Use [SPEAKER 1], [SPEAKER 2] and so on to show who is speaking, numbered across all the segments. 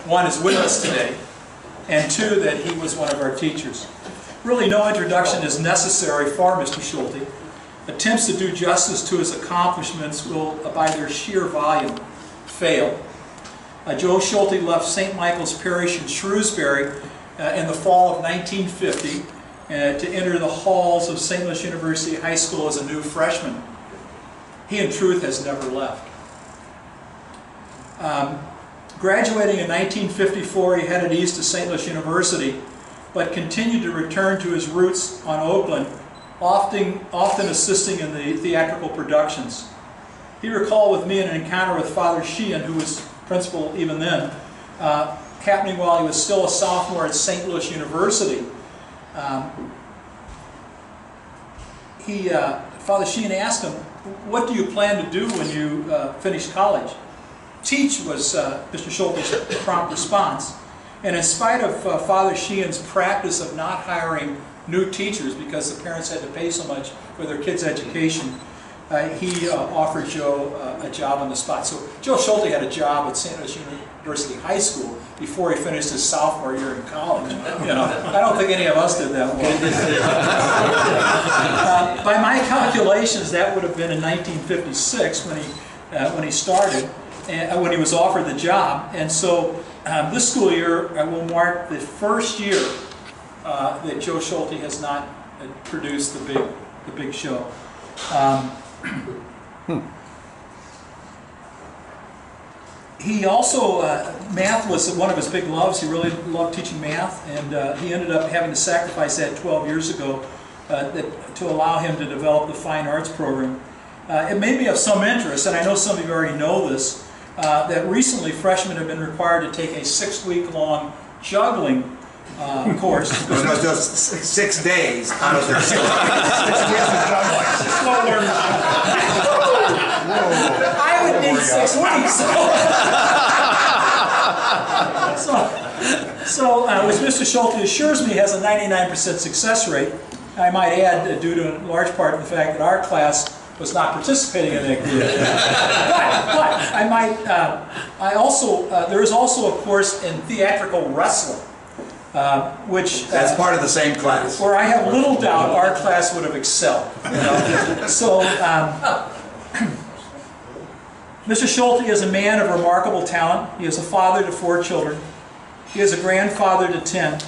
[SPEAKER 1] one, is with us today, and two, that he was one of our teachers. Really, no introduction is necessary for Mr. Schulte. Attempts to do justice to his accomplishments will, by their sheer volume, fail. Joe Schulte left St. Michael's Parish in Shrewsbury in the fall of 1950 to enter the halls of St. Louis University High School as a new freshman. He, in truth, has never left. Graduating in 1954, he headed east to St. Louis University, but continued to return to his roots on Oakland, often assisting in the theatrical productions. He recalled with me an encounter with Father Sheehan, who was principal even then, happening while he was still a sophomore at St. Louis University. Father Sheehan asked him, "What do you plan to do when you finish college?" "Teach," was Mr. Schulte's prompt response. And in spite of Father Sheehan's practice of not hiring new teachers because the parents had to pay so much for their kids' education, he offered Joe a job on the spot. So Joe Schulte had a job at St. Louis University High School before he finished his sophomore year in college. You know, I don't think any of us did that well. By my calculations, that would have been in 1956 when he started, when he was offered the job. And so this school year will mark the first year that Joe Schulte has not produced the big show. He also, math was one of his big loves. He really loved teaching math, and he ended up having to sacrifice that 12 years ago to allow him to develop the fine arts program. It may be of some interest, and I know some of you already know this, that recently freshmen have been required to take a 6-week-long juggling course.
[SPEAKER 2] No, just 6 days out of their 6 days of juggling.
[SPEAKER 1] I would need 6 weeks. So which Mr. Schulte assures me has a 99% success rate. I might add, due to in large part the fact that our class was not participating in that group. But there is also a course in theatrical wrestling, which
[SPEAKER 2] that's part of the same class.
[SPEAKER 1] Where I have little doubt our class would have excelled. You know? So, Mr. Schulte is a man of remarkable talent. He is a father to 4 children. He is a grandfather to 10,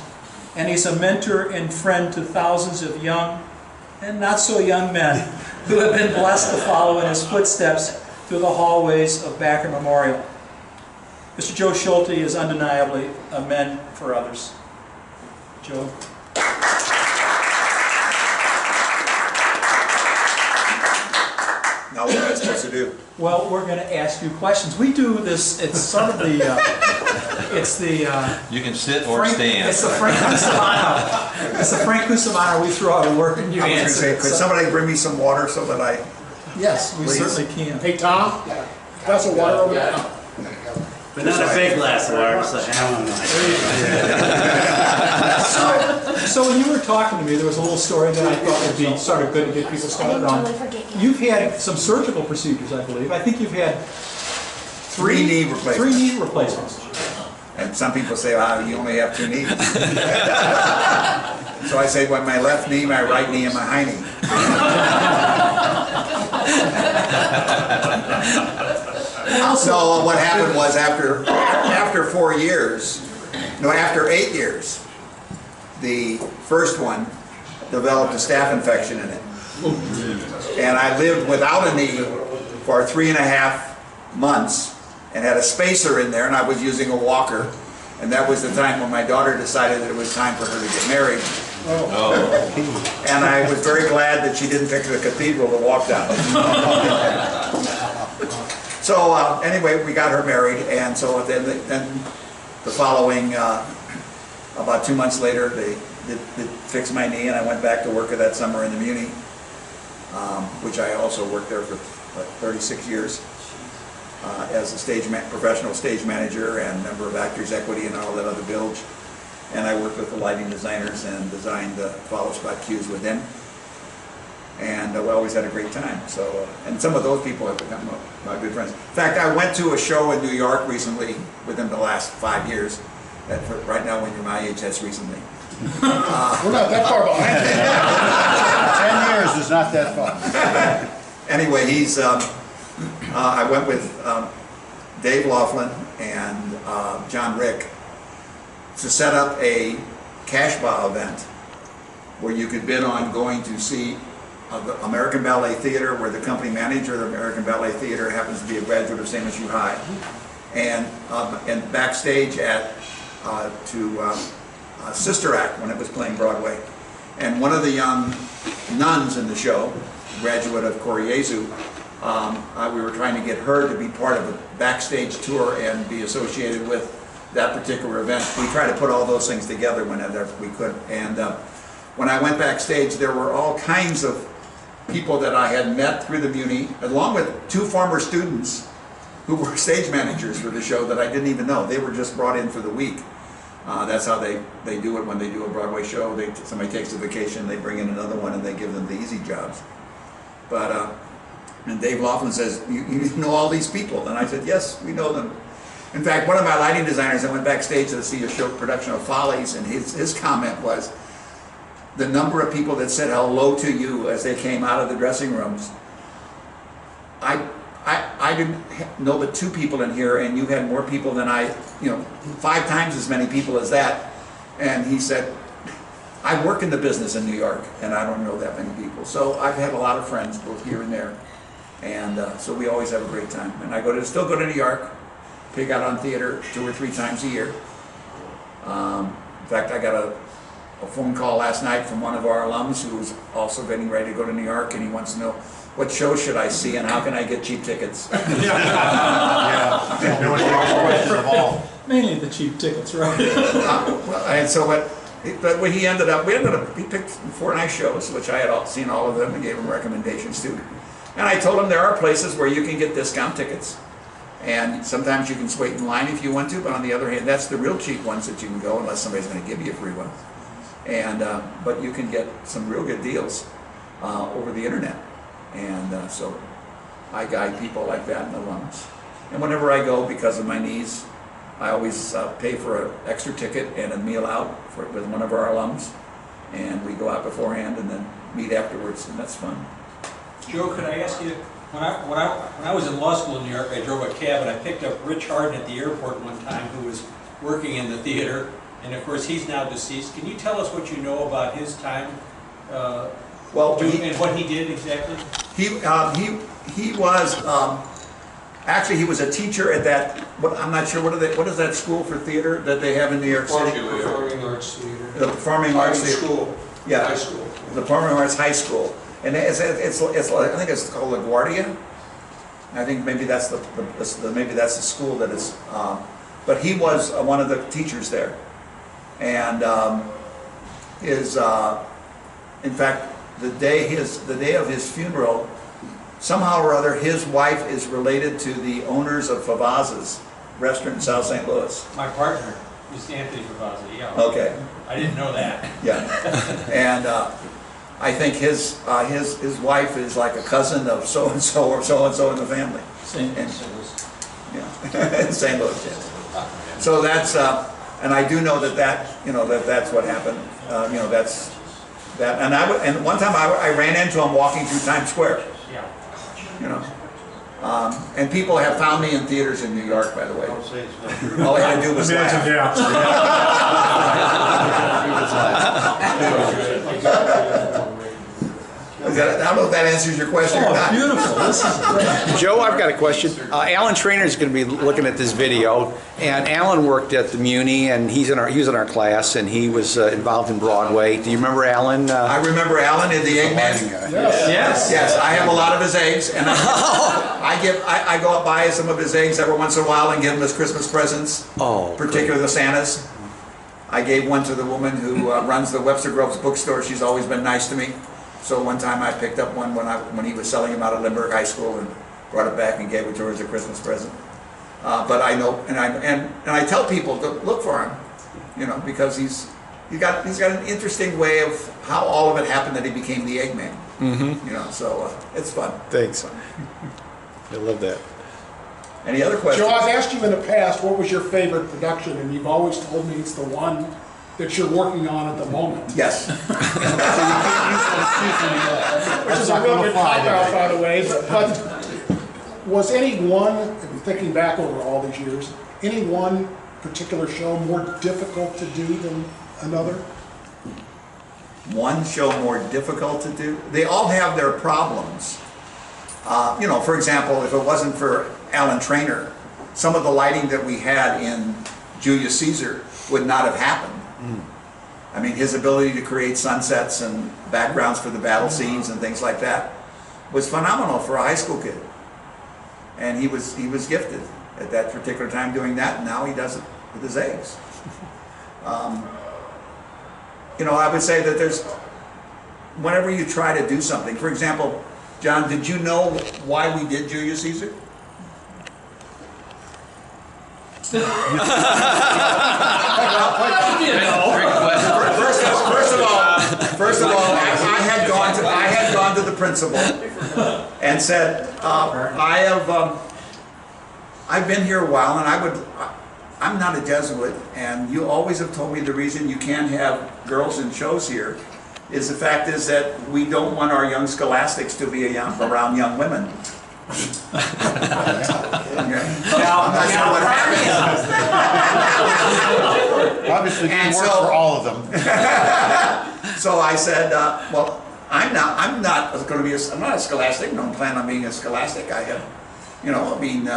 [SPEAKER 1] and he's a mentor and friend to thousands of young and not so young men who have been blessed to follow in his footsteps through the hallways of Backer Memorial. Mr. Joe Schulte is undeniably a man for others. Joe.
[SPEAKER 2] Now what am I supposed to do?
[SPEAKER 1] Well, we're going to ask you questions. We do this, it's sort of the,
[SPEAKER 3] you can sit or stand.
[SPEAKER 1] It's the Frank Cusimano. It's the Frank Cusimano. We throw out a word and you answer.
[SPEAKER 2] Could somebody bring me some water so that I...
[SPEAKER 1] Yes, we
[SPEAKER 2] please?
[SPEAKER 1] certainly can.
[SPEAKER 4] Hey, Tom, glass of water over there.
[SPEAKER 5] But not a big glass of water, just a half one.
[SPEAKER 1] So when you were talking to me, there was a little story that I thought would be sort of good to get people started on. You've had some surgical procedures, I believe. I think you've had
[SPEAKER 2] 3 knee replacements.
[SPEAKER 1] 3 knee replacements.
[SPEAKER 2] And some people say, "Wow, you only have 2 knees." So I say, "Well, my left knee, my right knee, and my high knee." So what happened was after 4 years, no, after 8 years, the first one developed a staph infection in it. And I lived without a knee for 3.5 months and had a spacer in there, and I was using a walker. And that was the time when my daughter decided that it was time for her to get married. Oh. And I was very glad that she didn't pick the cathedral to walk down. So anyway, we got her married, and so then the following, about 2 months later, they fixed my knee, and I went back to work that summer in the Muni, which I also worked there for 36 years as a professional stage manager and member of Actors Equity and all that other bilge. And I worked with the lighting designers and designed the follow spot cues with them. and we always had a great time. So, and some of those people have become my good friends. In fact, I went to a show in New York recently, within the last 5 years. That right now, when you're my age, that's recently.
[SPEAKER 4] We're not that far behind.
[SPEAKER 3] 10 years is not that far.
[SPEAKER 2] Anyway, I went with Dave Laughlin and John Rick to set up a cash bar event where you could bid on going to see the American Ballet Theater, where the company manager of the American Ballet Theater happens to be a graduate of SLUH High, and backstage at Sister Act when it was playing Broadway. And one of the young nuns in the show, graduate of Koryezu, we were trying to get her to be part of a backstage tour and be associated with that particular event. We tried to put all those things together whenever we could. And when I went backstage, there were all kinds of people that I had met through the Muni, along with 2 former students who were stage managers for the show that I didn't even know. They were just brought in for the week. That's how they do it when they do a Broadway show. Somebody takes a vacation, they bring in another one, and they give them the easy jobs. But and Dave Laughlin says, you know all these people? And I said, yes, we know them. In fact, one of my lighting designers, I went backstage to see a show production of Follies, and his comment was, the number of people that said hello to you as they came out of the dressing rooms. I didn't know but 2 people in here, and you had more people than 5 times as many people as that. And he said, I work in the business in New York, and I don't know that many people. So I've had a lot of friends both here and there. And so we always have a great time. And I still go to New York, pig out on theater 2 or 3 times a year. In fact, I got a phone call last night from one of our alums who was also getting ready to go to New York, and he wants to know, what show should I see and how can I get cheap tickets?
[SPEAKER 1] Mainly the cheap tickets, right?
[SPEAKER 2] And so but he ended up, he picked 4 nice shows, which I had seen all of them and gave him recommendations to. And I told him there are places where you can get discount tickets. And sometimes you can wait in line if you want to, but on the other hand, that's the real cheap ones that you can go unless somebody's going to give you a free one. And but you can get some real good deals over the internet. And so I guide people like that in the alums. And whenever I go, because of my knees, I always pay for an extra ticket and a meal out with one of our alums. And we go out beforehand and then meet afterwards, and that's fun.
[SPEAKER 6] Joe, could I ask you, when I was in law school in New York, I drove a cab and I picked up Rich Harden at the airport one time, who was working in the theater, and of course he's now deceased. Can you tell us what you know about his time and what he did exactly?
[SPEAKER 2] He was actually he was a teacher at that. I'm not sure what is that school for theater that they have in New York City?
[SPEAKER 7] Performing Arts Theater.
[SPEAKER 2] The Performing Arts Theater.
[SPEAKER 7] School.
[SPEAKER 2] Yeah.
[SPEAKER 7] High school.
[SPEAKER 2] The Performing Arts High School. And I think it's called LaGuardia. I think maybe that's the school that is. But he was one of the teachers there, and in fact, the day of his funeral, somehow or other, his wife is related to the owners of Favaz's restaurant in South St. Louis.
[SPEAKER 6] My partner is Anthony Favazza, yeah.
[SPEAKER 2] Okay.
[SPEAKER 6] I didn't know that.
[SPEAKER 2] Yeah, and I think his wife is like a cousin of so and so or so and so in the family.
[SPEAKER 1] St.
[SPEAKER 2] And,
[SPEAKER 1] Louis.
[SPEAKER 2] yeah, in St. Louis. Yes. So that's and I do know that that's what happened. That's that. And one time I ran into him walking through Times Square.
[SPEAKER 6] Yeah.
[SPEAKER 2] And people have found me in theaters in New York, by the way. All I had to do was laugh. I don't know if that answers your question or not.
[SPEAKER 1] Beautiful. This is great.
[SPEAKER 3] Joe, I've got a question. Alan Trainer is going to be looking at this video, and Alan worked at the Muni, and he was in our class, and he was involved in Broadway. Do you remember Alan?
[SPEAKER 2] I remember Alan in the Eggman.
[SPEAKER 1] Yes.
[SPEAKER 2] Yes, I have a lot of his eggs, and I go up buy some of his eggs every once in a while and give them as Christmas presents.
[SPEAKER 3] Oh,
[SPEAKER 2] particularly the Santas. I gave one to the woman who runs the Webster Groves bookstore. She's always been nice to me. So one time I picked up one when he was selling them out of Lindbergh High School and brought it back and gave it to her as a Christmas present. But I know, and I tell people to look for him, because he's got an interesting way of how all of it happened that he became the Eggman. You know, so it's fun.
[SPEAKER 3] Thanks. I love that.
[SPEAKER 2] Any other questions?
[SPEAKER 4] Joe, I've asked you in the past, what was your favorite production, and you've always told me it's the one that you're working on at the moment.
[SPEAKER 2] Yes.
[SPEAKER 4] Which is a real good cop-out, by the way, but was any one, thinking back over all these years, any one particular show more difficult to do than another?
[SPEAKER 2] One show more difficult to do? They all have their problems. You know, for example, if it wasn't for Alan Trainer, some of the lighting that we had in Julius Caesar would not have happened. I mean, his ability to create sunsets and backgrounds for the battle scenes and things like that was phenomenal for a high school kid. And he was gifted at that particular time doing that, and now he does it with his eggs. You know, I would say that there's, whenever you try to do something, for example, John, did you know why we did Julius Caesar? First of all, I had gone to the principal and said, I've been here a while, and I'm not a Jesuit, and you always have told me the reason you can't have girls in shows here is the fact is that we don't want our young scholastics to be around young women.
[SPEAKER 7] Obviously, it didn't work for all of them.
[SPEAKER 2] So I said, well, I'm not going to be. I'm not a scholastic. Don't plan on being a scholastic. I have, you know, I mean,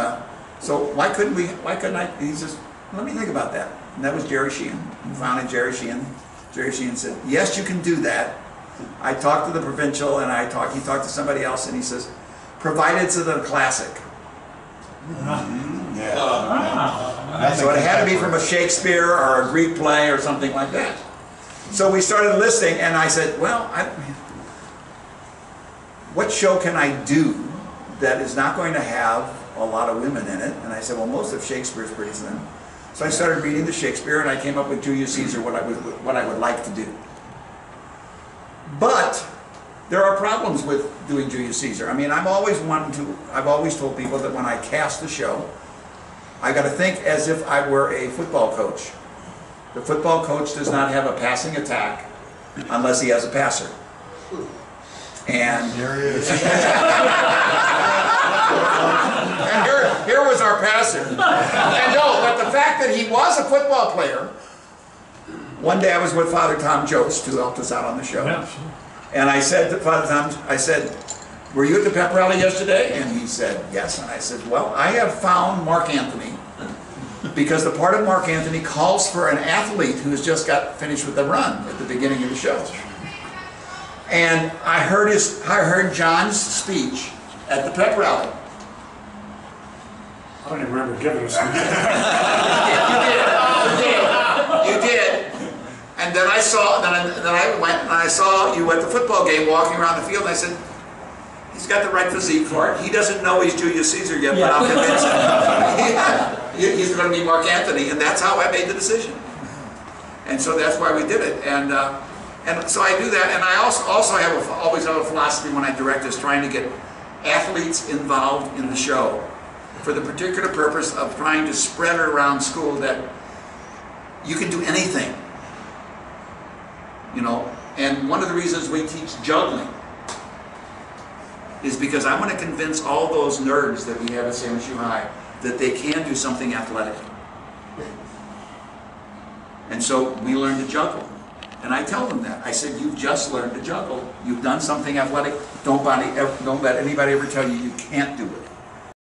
[SPEAKER 2] so why couldn't we? Why couldn't I? He says, let me think about that. And that was Jerry Sheehan. We founded Jerry Sheehan. Jerry Sheehan said, yes, you can do that. I talked to the provincial, and he talked to somebody else, and he says, provided it's a classic. So it had to be from a Shakespeare or a Greek play or something like that. So we started listing, and I said, well, what show can I do that is not going to have a lot of women in it? And I said, well, most of Shakespeare's pretty slim. So I started reading the Shakespeare, and I came up with Julius Caesar, what I would like to do. But there are problems with doing Julius Caesar. I mean, I've always told people that when I cast the show, I got to think as if I were a football coach. The football coach does not have a passing attack unless he has a passer. And
[SPEAKER 7] There he is.
[SPEAKER 2] and here was our passer. And no, but the fact that he was a football player. One day I was with Father Tom Jost, who helped us out on the show. Yeah, sure. And I said to Father Tom, I said, were you at the pep rally yesterday? And he said, yes. And I said, well, I have found Mark Anthony, because the part of Mark Anthony calls for an athlete who has just got finished with the run at the beginning of the show. And I heard John's speech at the pep rally.
[SPEAKER 4] I don't even remember giving a speech.
[SPEAKER 2] You did. And then I went and I saw you at the football game walking around the field, and I said, he's got the right physique for it. He doesn't know he's Julius Caesar yet, but I'll convince him. He's going to be Mark Anthony, and that's how I made the decision. And so that's why we did it. And so I do that, and I also always have a philosophy when I direct is trying to get athletes involved in the show for the particular purpose of trying to spread it around school that you can do anything. You know, and one of the reasons we teach juggling is because I want to convince all those nerds that we have at SLUH High that they can do something athletic. And so we learn to juggle. And I tell them that. I said, you've just learned to juggle. You've done something athletic. Don't let anybody ever tell you you can't do it.